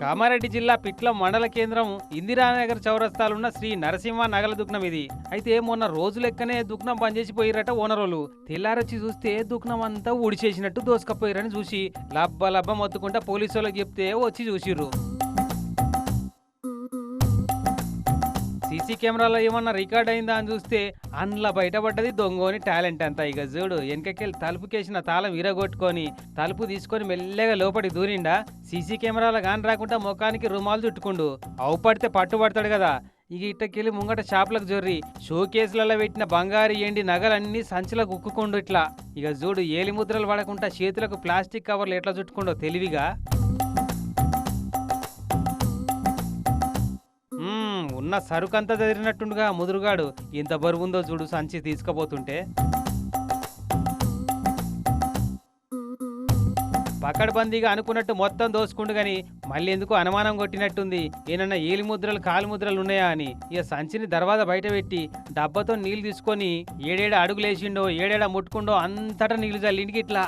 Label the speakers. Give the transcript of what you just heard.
Speaker 1: కామారెడ్డి జిల్లా పిట్ల మండల కేంద్రం ఇందిరానగర్ చౌరస్తాలున్న శ్రీ నరసింహ నగల దుకాణం ఇది. అయితే మొన్న రోజు లెక్కనే దుకాణం బంద్ చేసి పోయిరట ఓనరోలు. తెల్లారొచ్చి చూస్తే దుకాణం అంతా ఊడిచేసినట్టు దోసుకపోయిరని చూసి లబ్బ లబ్బ మొత్తుకుంటా పోలీసు వాళ్ళకి చెప్తే వచ్చి చూసిర్రు. సీసీ కెమెరాలో ఏమన్నా రికార్డ్ అయిందా అని చూస్తే అందులో బయటపడ్డది దొంగోని టాలెంట్ అంతా. ఇక చూడు వెనకకెళ్ళి తలుపుకేసిన తాళం విరగొట్టుకొని తలుపు తీసుకొని మెల్లగా లోపలికి దూరిండా. సీసీ కెమెరాలో గాని రాకుండా ముఖానికి రుమాలు చుట్టుకుండు. అవుపడితే పట్టుబడతాడు కదా. ఇక ఇట్టకెళ్ళి ముంగట షాపులకు జొర్రి షోకేసులలో పెట్టిన బంగారు ఎండి నగలన్నీ సంచిలో కుక్కుండు ఇట్లా. ఇక చూడు ఏలి ముద్రలు పడకుండా చేతులకు ప్లాస్టిక్ కవర్లు ఎట్లా చుట్టుకుండో తెలివిగా. ఉన్న సరుకంతా జరిగినట్టుండగా ముదురుగాడు ఎంత బరువుందో చూడు సంచి తీసుకుపోతుంటే. పకడ్బందీగా అనుకున్నట్టు మొత్తం దోసుకుండు గాని మళ్ళీ ఎందుకు అనుమానం కొట్టినట్టుంది. ఏనన్నా ఏలి ముద్రలు కాలు ముద్రలు ఉన్నాయా అని. ఇక సంచిని దర్వాజా బయట పెట్టి డబ్బాతో నీళ్లు తీసుకొని ఏడేడ అడుగులేసిండో ఏడేడ ముట్టుకుండో అంతటా నీళ్లు చల్లింటికి ఇట్లా.